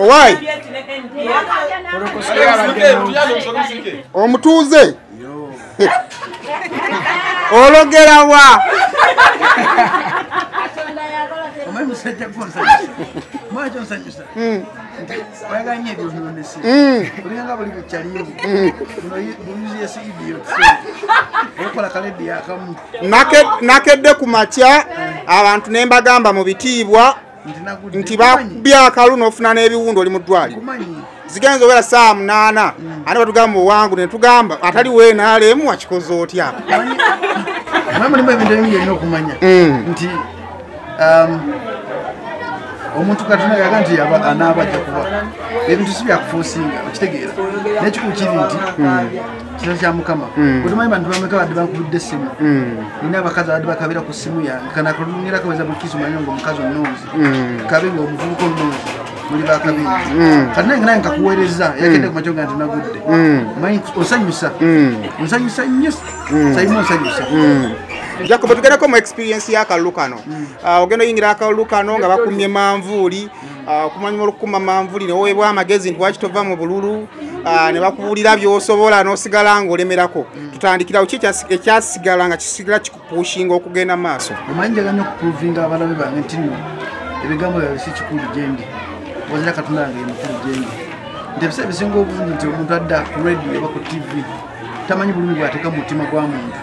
Why? Omutuuze ologera wa nakedde ku makya abantu ne mbagamba mu bitiibwa nti bakubya akalu n'ofuna n'ebiwundo oli mu ddwaliro zigenza obera saa 8 ate batugamba owangu ne tugamba atali weenaalemu akikoze otya mulimu ebintu ebingi erina okumanya nti omuntu katonda yaga nti anaaba ajja kuba ebintu si byakufuusinga okitegeera n'ekikulu kiri nti kisa kya mukama otumanyi bantu bameka badde bankubidde essimu nina abakazi abadde bakabira ku ssimu yange kanakulungira kaweza bukizi manyi nga omukazi onnoozi kabe nga omuvubuka onnoozi muli bakabiri kati nange naye nkakuweereza yakedde ku makyo nga nti nagudde manyi osanyusa nsanyusa nnyo sayimu onsanyusa Jacob tugereko mu experience y'akalulu kano ogenda oyingira akalulu kano nga bakumye manvuuli okumanya olukuma manvuuli ne weebwa amagezi nti wakitova mu bululu ne bakubuulira by'osobola n'osigala ng'olemerako tutandikirawo ki ekyasigala nga kisigala kikupushinga okugenda mu maaso omanyi njaganya okupuruvinga abalabe bange nti nno ebigambo byabe si kikulu gyendi wazira katonda yange mukulu gyendi nti ebisa ebisinga obulungi nti omuntu adda ku radio oba ku tv tamanyi bulungi bw'ateeka mu mutima gwa muntu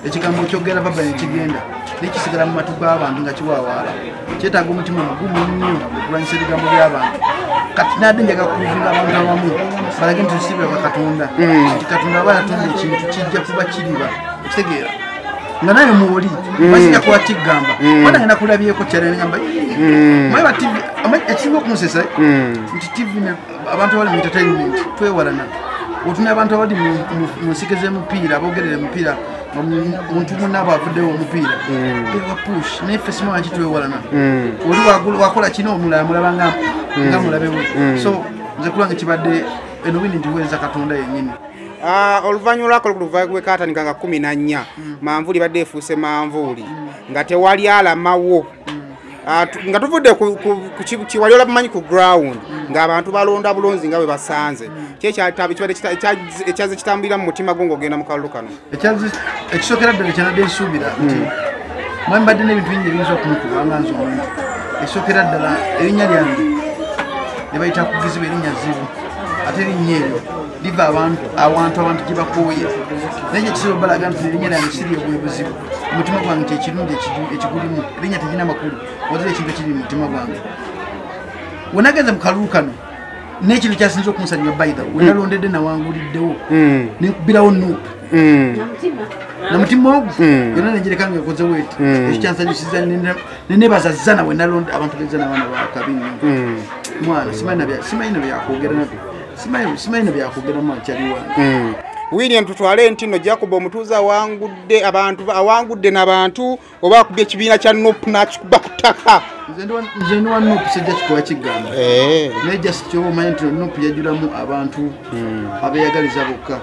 ekigambo kyogera baba nekigenda nekisigala mu matu g'abantu nga kiwaawaala kyetaaga omutima mugumu nnyo okulwanyisa ebigambo by'abantu kati nadde njaga kuvinga abantu awamu balage nti tusibira kwa katonda nti katonda aba yatonda ekintu kijja kuba kiriba okitegeera nga naye muwoli basijja kuba kigamba bona ngenda kulabyeko kyala ngamba maye ba tv ekisinga okumusesa nti tv abantu abali mu entertainment twewalana otuna abantu abali mu nsike z'emipiira abogerera emipiira omuntu munabo avuddewo omupiira ewa push naye ffe simanyi kitwewalana oli wakola kino omulala mulabanga nga mulabewe so nze kulwange kibadde eno bini ndiweereza katonda yennyini oluvannyuma lwakalo lwe kaatandika nga 14 manvuuli badde efuuse manvuuli nga tewali alamawo nga tuvudde ku kiwali olabumanyi ku ground ng'abantu balonda bulonzi nga bwe basanze ekyaze kitambulira mu mutima gwo ng'ogenda mu kalulu kano ekisookera ddala kyanadde nsuubira nti mwami mbadde n'ebintu bingi ebiyinza okumukubanga nze omuntu ekisookera ddala erinnya lyange ne bayita kugiziba erinnya zibu ate erinnya eryo liva abantu gye bakooye naye kyekisobola balaga nti erinnya lyange siri bwe buzibu omutima gwange kyekirungi ekigulimu erinnya terina makulu wazira ekintu ekiri mu mutima gwange wenagenze mu kalulu kano n'ekintu kyasinza okunsanyusa bayida we nalondedde nawanguliddewo nenkubirawo nuupu namutima ogwo yonna nenjereka nga ekoze weeti ekyo kyansanyusiza nenebaza zana we nalonda abantu bezana abaana bakabi nnyo mwana simanyi na byakwogera makyali wange William tutwale ntino Jacob omutuuza awangudde n'abantu oba akubye ekibiina kya NUP n'akikuba ku ttaka nze ndi wa NUP sijja kikuba kigamba naye just kyomanyi nti NUP yajulamu abantu abeeyagaliza bokka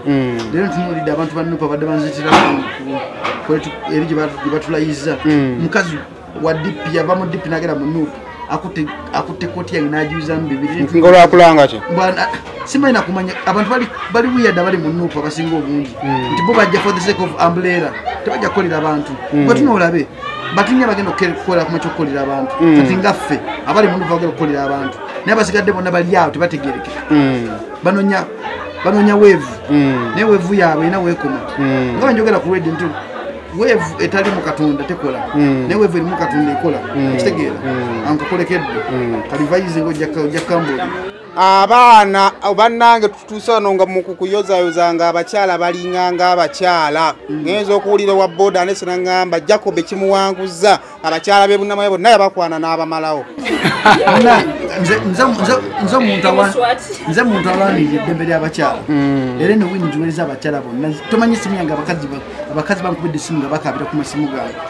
leero ntunuulidde abantu ba NUP abadde banzitira eri gye batulayiza mukazi wa DP yava mu DP n'agera mu NUP akutte kooti yange n'agiyizamu bibiri ng'olwakulanga ki simanyi nakumanya abantu bali wiyada bali mu NUP abasinga obungi nti bo bajja for the sake of umbrella tebajja kukolera abantu bwe tunoolabe batinya bagenda okukola kuma ky'okukolera abantu kati ngaffe abali mu NUP bagenda okukolera abantu naye abasigadde bonna bali awo tebategerekeka banoonya weevu naye weevu yaabwe erina weekoma nga banjogera ku radio nti weevu etali mu katonda tekola naye weevu erimu katonda ekola ekitegeera ankakolekedde kalivayize ng'ojja kambodi abaana bannange tutuuse wano nga mukukuyozaayozanga abakyala balinganga abakyala ngenza okuwulira wa boda nese naŋŋamba Jacob ekimuwanguza abakyala b'ebunnamaye bonna yabakwana n'abamalawo nze muntu alwanirira eddembe ly'abakyala era eno winjuweriza abakyala bonna tomanyi esimu yange abakazi bankubidde esimu nga bakabira ku masimu gange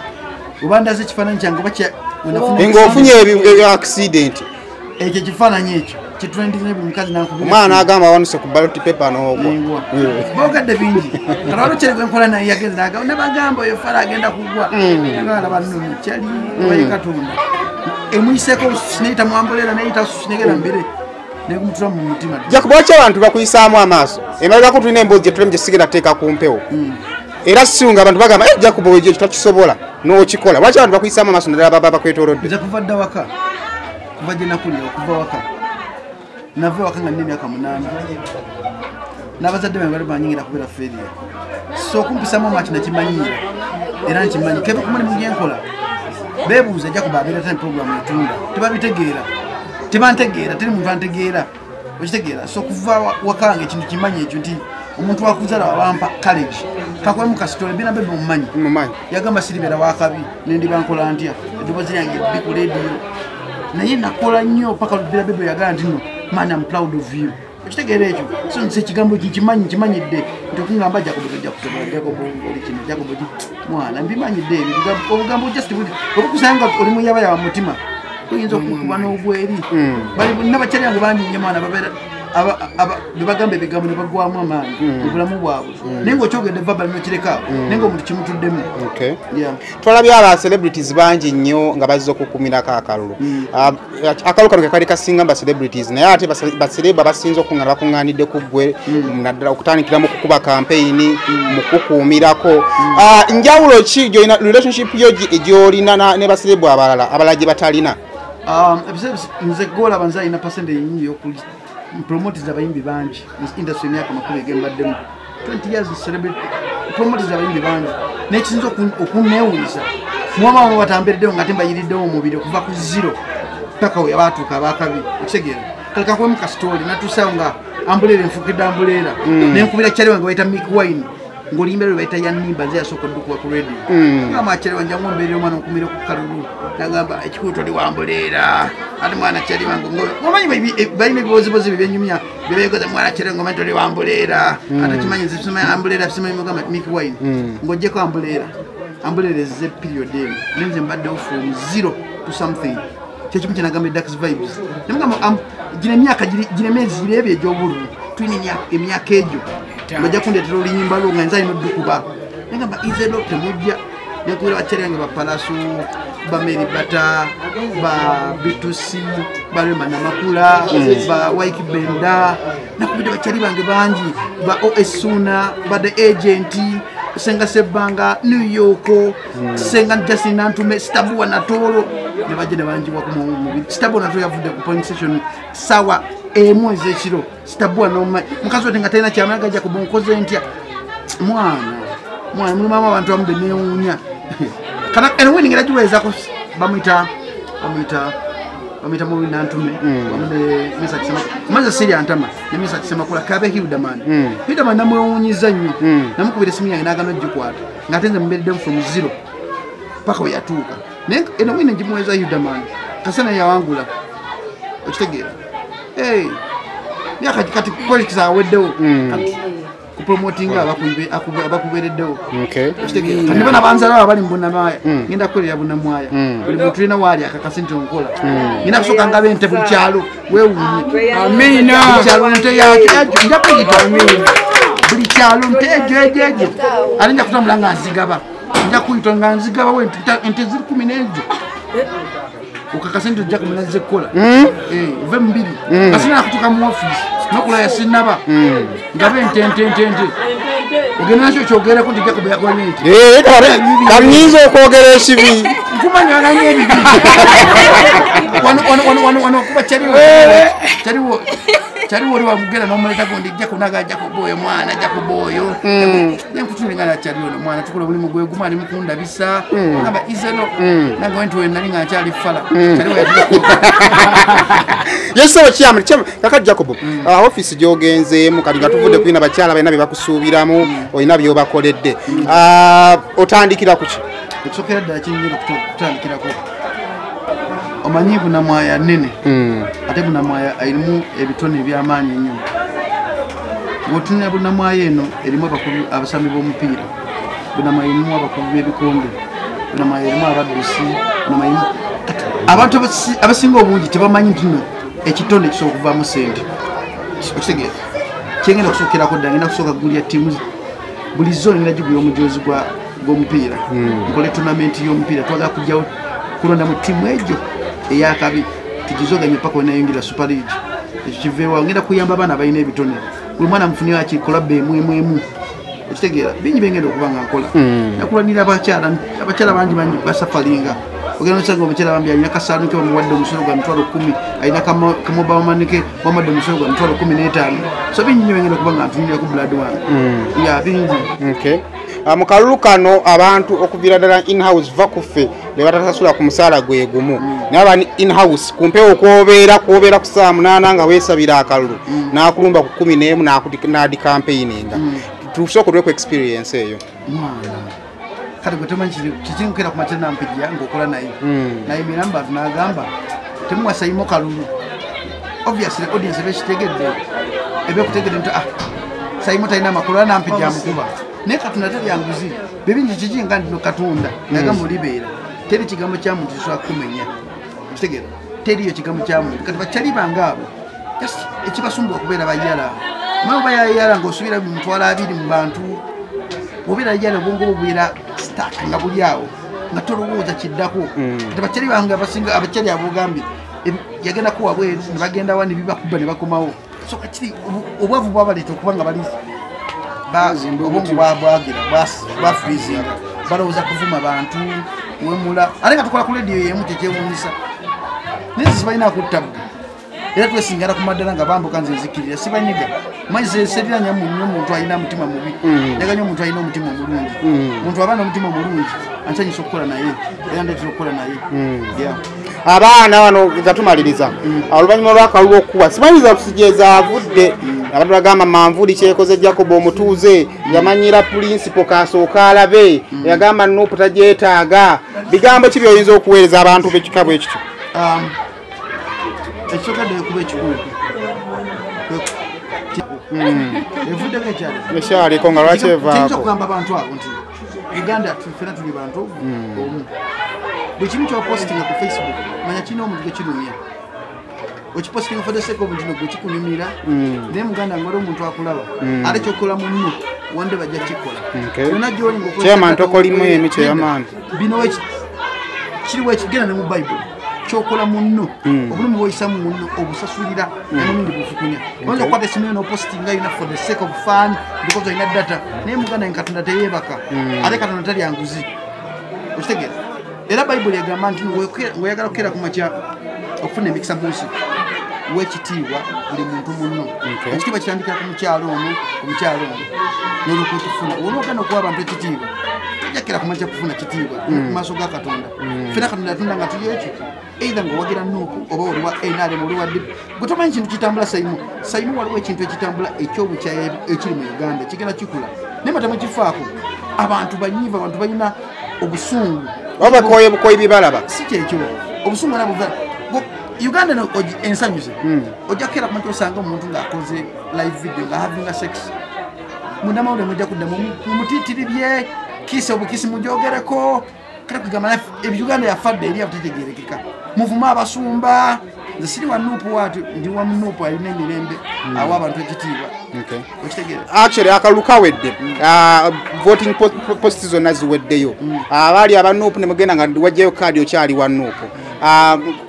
oba ndaze ekifaananyi kyange ng'ofunye accident ekyo ekifaananyi ekyo kitwendinye buli mukazi nankubira omwana agamba wanuse ku ballot paper n'ogwa bogadde bingi kalwalo kyerigwe nkola naye yagenze nabagamba oyo fala agenda kugwa ngala bannono kyali obaye katonda emuyiseko sineyita mwambolera neyita sinegera mbere nekumutula mu mutima Jacob waki abantu bakuyisaamu amaaso emalirako tulina emboozi gyetulemu gyesigenda teeka ku mpewo era siunga abantu bagamba Jacob wekyo kitakisobola n'okikola waki abantu bakuyisaamu amaaso naddala baba bakwetoolodde nze kuva dda waka kuva gye nakulira okuva waka nava waka nga nina emyaka 8 n'abazadde bange bali banyingira kubeera feria so okumpisamu amaki nakimanyira era nkimanyi kebe ku mulimu gyenkola beebuuza Jacob abeera tani programu etunda tebabitegeera tebantegeera teri muntu antegeera okitegeera so kuva wakange ekintu kimanyi ekyo nti omuntu wakuzala wabampa college kakwemu kasitole bina bebe mumanyi yagamba siribeera wakabi nendi bankola ntya eddoboozi lyange bbi ku radio naye nakola nnyo paka bira bebe yagala nti no man I'm proud of you okitegeera ekyo so nse ekigambo nkimanyidde nti okungamba Jacob tojja kusobola Jacob mwana mbimanyidde ebyo obugambo just obukusanga oli muyaba mutima oyinza okukuba n'obweri bali n'abakyali yange bandinye mwana babeera bebagamba ebigambo ne bagwamu amaanyi obulamu bwabwe naye ng'okyogedde vabali nokirekaawo naye ng'omuntu kimutuddemu twalabye aba celebrities bangi nnyo nga bazze okukumirako akalulu akalulu kano kekali kasinga ba celebrities naye ate basereba basinze okuŋŋaana bakuŋŋaanidde ku ggwe naddala okutandikira mu kukuba kampeyini mu kukuumirako njawulo ki gyolina relationship yo gyolina ne baserebu abalala gye batalina nze golaba nze alina pasente nyingi yokuli promoters abayimbi bangi industry emyaka 10 egembaddemu 20 years celebrity promoters abayimbi bangi nekisinza okuneewuliza mwama batambiriddewo nga tembayiriddewo omubiri okuva ku zero paka we abatuuka abakabi okitegeera kaleka kwemu kasitooli natuusawo nga ambulera enfukidde ambulera nenkubira kyali wange bayita Mick Wine ng'oluyimba lwe bayita Yanimba nze yasooka oddukuba ku radio ngamba kyali wange ng'ombeerera omwana okumira ku kalulu nagamba ekikulu toli wambuleera ate mwana kyali wange omanyi balina ebibozibozi byenyumya byebeegoza mwana kyali wange omanyi toli wambuleera ate kimanyi nze ambuleera simanyi mugamba Mick Wine ng'oggyeko ambuleera ezze period eno nenze mbaddewo from 0 to something kyekimu kyenagamba Dax Vibes nemugamba gina emyaka gina emyezi gireebyo egy'obululu tulina emyaka egyo bajja kundeetera oluyimba lwo nga nze alina oddukuba negamba izero temujja nekubira bakyali yange bapalaso bameri bata ba bitusi balema namakula ba waiki benda nakubidde bakyali bange bangi ba osuna ba the agent senga sebanga New York senga Justin Nantume Stabu na Toro ne bajja bangi wakumu Stabu na Toro yavudde ku point station sawa mwezi ekiro Stabu no mukazi otenga tena kyamaga ajja kubonkoze ntya mwana muri mama abantu ambe newunya kana eno winning graduate zako bamwita bamita mu nantume bambe misa kisema maze siri antama ne misa kisema kula kabe Hildaman Hildaman namwewunyiza nnyo namukubira simu yange nagano jikwata ngatenze mbedde from 0 paka yatuuka ne eno wine njimweza Hildaman kasana yawangula okitegera myaka kati politics aweddewo ku promoting abakubereddewo kandi bana banzala abali mbunamaya ngenda kukolera bunamwaya buli muntu tulina wali akakasente onkola ngenda kusoka ngabe ente buli kyalo weewunye amina kyalo nte yake nja kuyita amina buli kyalo nte ejejeje alinja kutambula nga nzigaba nja kuyita nga nzigaba we ente ziri 10 n'ejo ukakasente ojja kuminaze kola uve mbiri kasina kutuka mu office nokula yasinaba ngabe ente ogenda nakyo kyogera kuti jja kubya kwa nti kamnyizo okwogera ekibi nkumanya nanye ebibi wano kuba kyaliwo oli wamugenda n'omuleta gundi jja kunaga jja kuboyo mwana jja kuboyo nenkutulingana kyaliwo no mwana tukola omulimu gwe guma ali mukunda bisa ngamba izeno nange wentu wenali nga nkyali fala kyaliwo yeso kyamuli kaka Jacob office gyogenzeemu kati nga tuvudde kulina bakyala balina bye bakusuubiramu olina byobakoledde otandikira kuki ekyokera ddala kinyira kutandikirako omanyi bunamwaya nene ate bunamwaya erimu ebitone ebyamaanyi ennyo bw'otunira bunamwaya eno erimu abasambi b'omupiira bunamwaya erimu abakubi b'ebikonde bunamwaya erimu abaddusi abantu abasinga obungi tebamanyi nti no ekitone kisobola okuvaamu sente okitegeera kyengenda okusokerako ddala ngenda kusooka gulya ttiimu buli zone ngenda gigula omujoozi gw'omupiira nkole tonamenti y'omupiira twagala kujjawo kulonda mu ttiimu egyo eyakabi tugizoganye paka wenayingira super league ekyo kiveewa ngenda kuyamba abaana balina ebitone buli mwana mufunire akikolabe emu okitegeera bingi bengenda okuba nga nkola nakulanira abakyala bangi basafalinga ogenda nosanga omukyala bambi alina kasaanu ke bamuwadde omusolo gwa mitwalo 10 alina kamobawamanike bamuwadde omusolo gwa mitwalo 15 so bingi nyo bengenda okuba nga ntunira ku blood wange ya bingi mu kalulu kano abantu okuviira ddala in-house va kuffe be batasasula ku musaala gwe gumu naye abani in-house ku mpewo kwobeera ku saa 8 nga weesabira akalulu n'akulumba ku 11 n'adi campaigninga tusooka olweku experience eyo kati gwe temanyi kikinkera ku matenda mpijja ng'okola naye naye miramba tunagamba temuwasayimo kalulu obviously audience bekitegedde ebyokutegedde nti sayimo talina amakulu ala nampijja amukuba naye katonda talyanguzi bebingi kikinga ndino katonda nagamba olibeera teri kigambo kya muntu kisobola kumenya kitegeera teriyo kigambo kya muntu kati bakyali bange abo ekibasumbuwa okubeera bayala mawe bayayala ng'osubira mu mitwalo 2 mu bantu obeera yala obwongo bubeera stak nga buli awo nga tolowooza kiddako kati bakyali bange abasinga abakyali abogambye yagenda kuwa bweru ne bagenda wani bibakuba ne bakomawo so kati obwavu bwabaleeta okuba nga bali obwongo bwabwagira bwafrizinga balowooza kuvuma bantu wemula ate nga tukola ku lediyo yemu tekyewuunyisa naye sibalina kutta era twesingana ku maddala nga bambuka nze nzikirira sibanyiga manyi seriranya munnyo omuntu alina mutima mubi njaganya omuntu alina omutima omulungi omuntu abaana omutima omulungi ansanyisa okukola naye era ndetera okukola naye abaana wano gatumaliriza oluvannyuma lw'akalulu okukuba simanyiza kusijeeza avudde abantu bagamba manvuli kyekoze Jacob omutuuze yamanyira principal kasooka alabe yagamba Nuupu tagyetaaga bigambo ki by'oyinza okuweereza abantu b'ekika bwe kityo ekyokedde kuba ekikulu evuddeko ekyali ekyaliko nga lwaki evaako okugamba abantu abo nti Uganda ffena tuli bantu omu buli kimu kyopostinga ku Facebook manya kirina omuntu gekirumya okipostinga for the sake of kino gwe kikunyumira naye muganda ng'oli omuntu akulaba ate kyokola munno wande bajja kikola yonna gyoli ng'okolimu emi kyeyamaani bino kiriwo ekigenda ne mu Bible kyokola munno obulumi bwoyisa mu munno obusasulira n'omulundi bufukunya oyinza okukwata esimu yo n'opostinga yina for the sake of fun because olina data naye muganda nga Katonda teyeebaka ate Katonda talya nguzi okitegeera era Bayibuli egamba nti ng'oyagala okukeera ku makya okufuna emikisa mu nsi wekitiibwa buli muntu munno ekitiibwa kitandikira ku mukyalo ono n'olwokukifuna olwogenda okuwa abantu ekitiibwa tojakira kumaca kufuna kitiibwa mu maaso ga Katonda fena Katonda yatunda nga tuli ekyo either ng'owagira Nuupu oba oliwa NRM oliwa DP gwe tomanyi kintu kitambula Saimu waliwo ekintu ekitambula ekyobukyayi ekiri mu Uganda kigenda kikula naye matamu kifaako abantu banyiivu abantu balina obusungu oba koye bibalaba si kyekyo obusungu nabuva Uganda no ensanyuze ojja kera kumaca osanga omuntu ng'akoze live video nga having sex munda mawulire mujja kudda mumutiitiribye kisa obukisi mujogereko kera kugamba Uganda yafadde eri abutetegerekeka muvuma abasumba nze siri wa Nuupu waati ndi wa Nuupu alina emirembe awa abantu ekitiibwa okitegeera actually akalulu kawedde voting posts zonna ziweddeyo abaali aba Nuupu ne mugenda nga wajjayo kaadi okyali wa Nuupu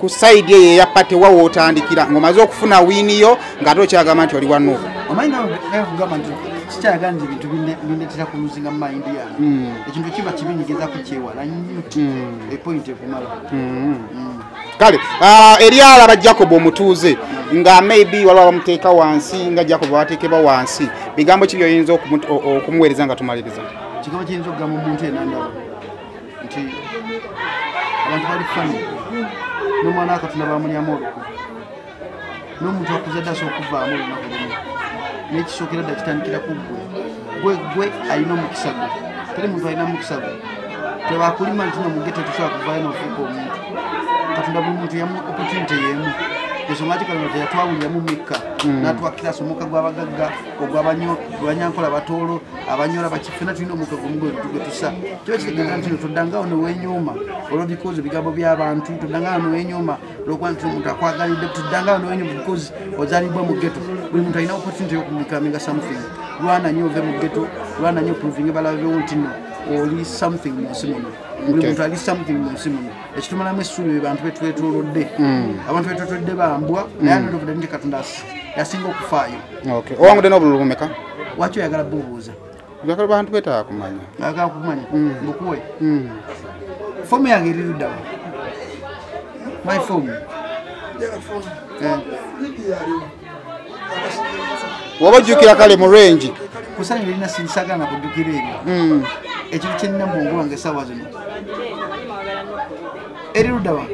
ku side ye ya pate wa wotandikira ngomaze okufuna winiyo ngate okyagamba nti oli wa Nuupu omanyi nga kugamba nti kikyaganja ebintu bindetera kuluzinga mu mayindi yange ekintu kiba kibinyigiza kukyewala nnyo epointi ekumala kale eryala ba Jacob omutuuze nga maybe waliwo bamuteeka wansi nga Jacob bateekeba wansi bigambo ki byoyinza okumuweereza nga tumaliriza kigambo kiyinza okugamba omuntu enandaba nti abantu bali fani n'omwana wa Katonda bamulyamu olukwe n'omuntu akuze dda asobola okuvaamu olunaku lumu n'ekisookera dda kitandikira ku gwe alina omukisa gwe teri muntu alina mukisa gwe tebakulima nti nomugeto tusobola kuvaayo n'ofuuka omuntu Katonda buli muntu yamu opportunity yemu ensonga lwaki Katonda teyatwawuliramu Mikka n'atwakira omuka gw'abagagga ogw'abanyankola batoolo abanyola bakifena tulina omuka gwe tusa kiba kitegeeza nti toddangawo newenyuuma olwo because ebigambo by'abantu toddangawo newenyuuma olwokuba nti omuntu akwagalidde toddangawo newenyuuma because ozaalibwa mu ghetto buli muntu alina opportunity y'okumikaminga something lwana nnyo ove mu ghetto lwana nnyo proving balabewo nti no oli something mu nsi muno buli muntu ali something mu nsi muno ekitumalamu essuubi bantu betwetoolodde abantu betwetoolodde bambwa naye nolobudde nti Katonda yasinga okufaayo owangudde n'obululu bumeka waki oyagala bubuuza byakala bantu betaaga kumanya agala kumanya mbukuwe fomu yange eriruddawa my phone waba ojjukira kale mu range kusanya lirina sinsagana kujjukira ebyo ekintu kyenina mu bwongo bwange essaawa zino eriruddawa